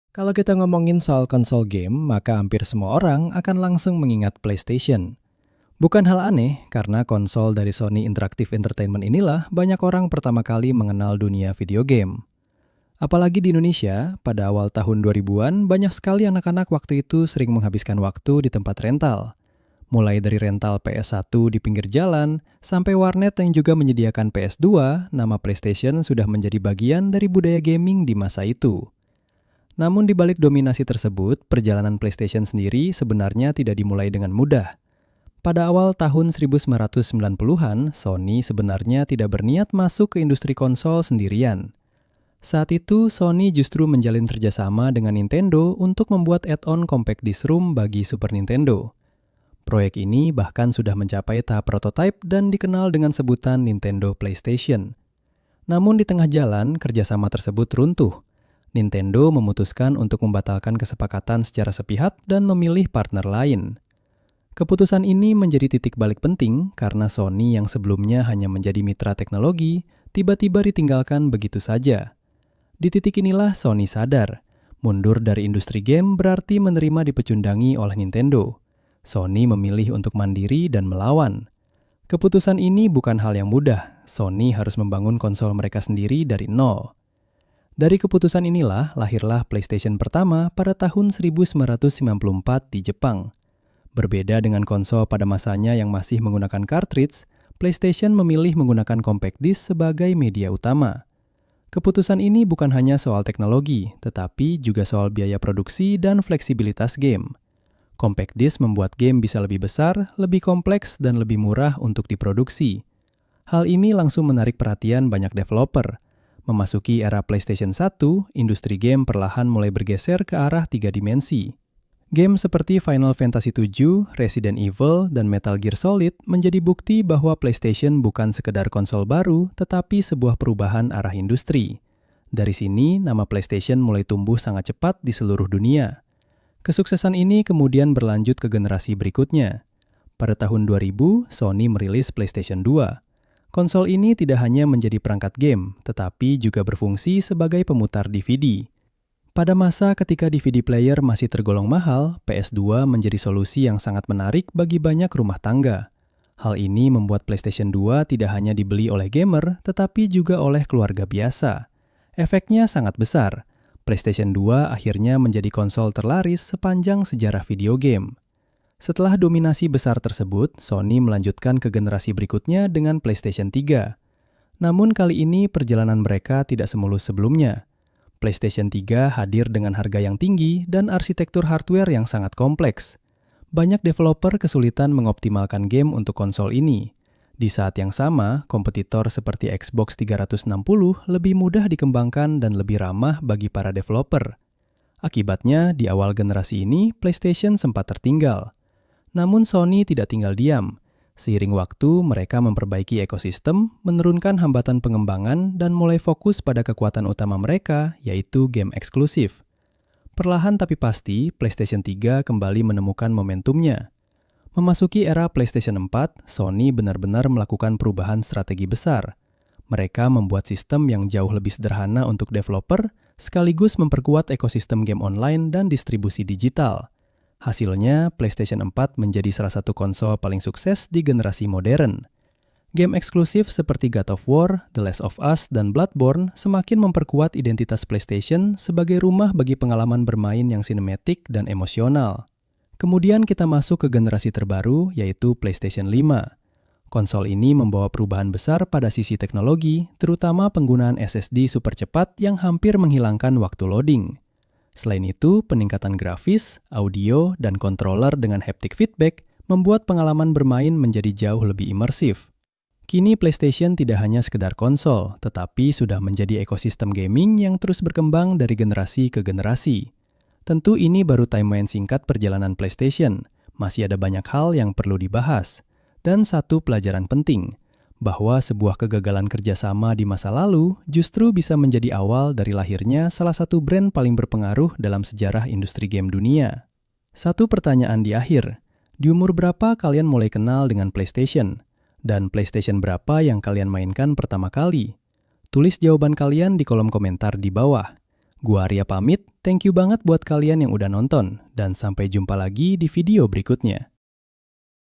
Kalau kita ngomongin soal konsol game, maka hampir semua orang akan langsung mengingat PlayStation. Bukan hal aneh, karena konsol dari Sony Interactive Entertainment inilah banyak orang pertama kali mengenal dunia video game. Apalagi di Indonesia, pada awal tahun 2000-an, banyak sekali anak-anak waktu itu sering menghabiskan waktu di tempat rental. Mulai dari rental PS1 di pinggir jalan, sampai warnet yang juga menyediakan PS2, nama PlayStation sudah menjadi bagian dari budaya gaming di masa itu. Namun di balik dominasi tersebut, perjalanan PlayStation sendiri sebenarnya tidak dimulai dengan mudah. Pada awal tahun 1990-an, Sony sebenarnya tidak berniat masuk ke industri konsol sendirian. Saat itu, Sony justru menjalin kerjasama dengan Nintendo untuk membuat add-on compact disc ROM bagi Super Nintendo. Proyek ini bahkan sudah mencapai tahap prototype dan dikenal dengan sebutan Nintendo PlayStation. Namun di tengah jalan, kerjasama tersebut runtuh. Nintendo memutuskan untuk membatalkan kesepakatan secara sepihak dan memilih partner lain. Keputusan ini menjadi titik balik penting karena Sony yang sebelumnya hanya menjadi mitra teknologi, tiba-tiba ditinggalkan begitu saja. Di titik inilah Sony sadar, mundur dari industri game berarti menerima dipecundangi oleh Nintendo. Sony memilih untuk mandiri dan melawan. Keputusan ini bukan hal yang mudah, Sony harus membangun konsol mereka sendiri dari nol. Dari keputusan inilah lahirlah PlayStation pertama pada tahun 1994 di Jepang. Berbeda dengan konsol pada masanya yang masih menggunakan cartridge, PlayStation memilih menggunakan compact disc sebagai media utama. Keputusan ini bukan hanya soal teknologi, tetapi juga soal biaya produksi dan fleksibilitas game. Compact disc membuat game bisa lebih besar, lebih kompleks, dan lebih murah untuk diproduksi. Hal ini langsung menarik perhatian banyak developer. Memasuki era PlayStation 1, industri game perlahan mulai bergeser ke arah 3 dimensi. Game seperti Final Fantasy VII, Resident Evil, dan Metal Gear Solid menjadi bukti bahwa PlayStation bukan sekedar konsol baru, tetapi sebuah perubahan arah industri. Dari sini, nama PlayStation mulai tumbuh sangat cepat di seluruh dunia. Kesuksesan ini kemudian berlanjut ke generasi berikutnya. Pada tahun 2000, Sony merilis PlayStation 2. Konsol ini tidak hanya menjadi perangkat game, tetapi juga berfungsi sebagai pemutar DVD. Pada masa ketika DVD player masih tergolong mahal, PS2 menjadi solusi yang sangat menarik bagi banyak rumah tangga. Hal ini membuat PlayStation 2 tidak hanya dibeli oleh gamer, tetapi juga oleh keluarga biasa. Efeknya sangat besar. PlayStation 2 akhirnya menjadi konsol terlaris sepanjang sejarah video game. Setelah dominasi besar tersebut, Sony melanjutkan ke generasi berikutnya dengan PlayStation 3. Namun kali ini perjalanan mereka tidak semulus sebelumnya. PlayStation 3 hadir dengan harga yang tinggi dan arsitektur hardware yang sangat kompleks. Banyak developer kesulitan mengoptimalkan game untuk konsol ini. Di saat yang sama, kompetitor seperti Xbox 360 lebih mudah dikembangkan dan lebih ramah bagi para developer. Akibatnya, di awal generasi ini, PlayStation sempat tertinggal. Namun Sony tidak tinggal diam. Seiring waktu, mereka memperbaiki ekosistem, menurunkan hambatan pengembangan, dan mulai fokus pada kekuatan utama mereka, yaitu game eksklusif. Perlahan tapi pasti, PlayStation 3 kembali menemukan momentumnya. Memasuki era PlayStation 4, Sony benar-benar melakukan perubahan strategi besar. Mereka membuat sistem yang jauh lebih sederhana untuk developer, sekaligus memperkuat ekosistem game online dan distribusi digital. Hasilnya, PlayStation 4 menjadi salah satu konsol paling sukses di generasi modern. Game eksklusif seperti God of War, The Last of Us, dan Bloodborne semakin memperkuat identitas PlayStation sebagai rumah bagi pengalaman bermain yang sinematik dan emosional. Kemudian kita masuk ke generasi terbaru, yaitu PlayStation 5. Konsol ini membawa perubahan besar pada sisi teknologi, terutama penggunaan SSD super cepat yang hampir menghilangkan waktu loading. Selain itu, peningkatan grafis, audio, dan controller dengan haptic feedback membuat pengalaman bermain menjadi jauh lebih imersif. Kini PlayStation tidak hanya sekedar konsol, tetapi sudah menjadi ekosistem gaming yang terus berkembang dari generasi ke generasi. Tentu ini baru timeline singkat perjalanan PlayStation, masih ada banyak hal yang perlu dibahas. Dan satu pelajaran penting, bahwa sebuah kegagalan kerjasama di masa lalu justru bisa menjadi awal dari lahirnya salah satu brand paling berpengaruh dalam sejarah industri game dunia. Satu pertanyaan di akhir, di umur berapa kalian mulai kenal dengan PlayStation? Dan PlayStation berapa yang kalian mainkan pertama kali? Tulis jawaban kalian di kolom komentar di bawah. Gua Arya pamit, thank you banget buat kalian yang udah nonton, dan sampai jumpa lagi di video berikutnya.